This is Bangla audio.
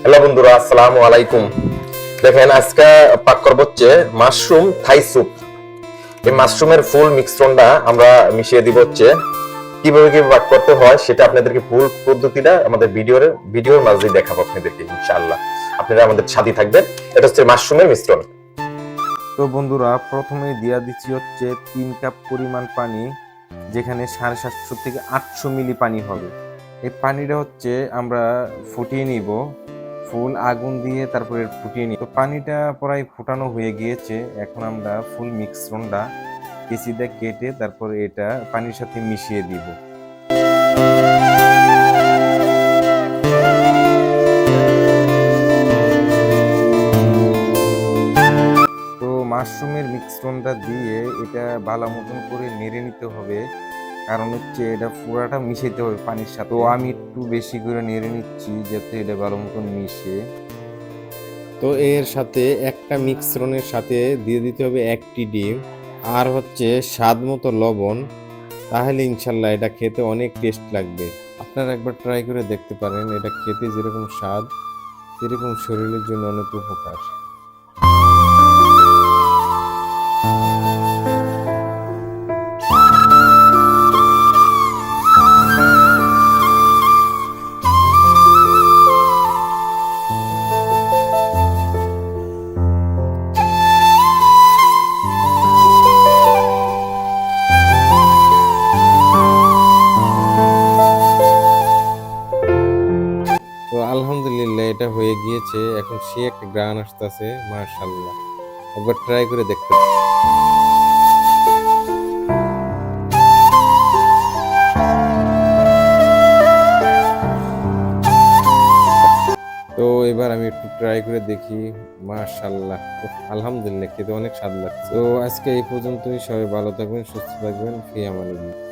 হ্যালো বন্ধুরা, আসসালামু আলাইকুম। দেখেন, আজকে পাক করব হচ্ছে মাশরুম থাই স্যুপ। এই মাশরুমের ফুল মিশ্রণটা আমরা মিশিয়ে দিব হচ্ছে কিভাবে পাক করতে হয়, সেটা আপনাদেরকে ফুল পদ্ধতিটা আমাদের ভিডিওর মাঝে দেখাবো আপনাদেরকে ইনশাআল্লাহ। আপনারা আমাদের সাথে থাকবেন। এটা হচ্ছে মাশরুমের মিশ্রণ। তো বন্ধুরা, প্রথমে দিয়া দিচ্ছি হচ্ছে 3 কাপ পরিমাণ পানি, যেখানে 750 থেকে 800 মিলি পানি হবে। এই পানিটা হচ্ছে আমরা ফুটিয়ে নিব, ফুল আগুন দিয়ে তারপরে ফুটিয়ে নিব। তো পানিটা প্রায় ফুটানো হয়ে গিয়েছে। এখন আমরা ফুল মিশ্রণটা কেচিতে কেটে তারপরে এটা পানির সাথে মিশিয়ে দিব। তো মাশরুমের মিশ্রণটা দিয়ে এটা ভালো মতন করে নেড়ে নিতে হবে, কারণ হচ্ছে এটা পুরাটা মিশাইতে হবে পানির সাথে। তো আমি একটু বেশি করে নেড়ে নিচ্ছি যাতে এটা ভালো মতন মিশে। তো এর সাথে একটা মিশ্রণের সাথে দিয়ে দিতে হবে 1টি ডিম, আর হচ্ছে স্বাদ মতো লবণ। তাহলে ইনশাল্লাহ এটা খেতে অনেক টেস্ট লাগবে। আপনারা একবার ট্রাই করে দেখতে পারেন। এটা খেতে যেরকম স্বাদ, সেরকম শরীরের জন্য অনেক উপকার। তো আলহামদুলিল্লাহ, এটা হয়ে গিয়েছে। এখন সে একটা গ্রান আসতেছে, মাশাআল্লাহ। একবার ট্রাই করে দেখতে। তো এবার আমি একটু ট্রাই করে দেখি। মাশাআল্লাহ, আলহামদুলিল্লাহ, খেতে অনেক স্বাদ লাগছে। তো আজকে এই পর্যন্তই। সবাই ভালো থাকবেন, সুস্থ থাকবেন। ফি আমানিল্লাহ।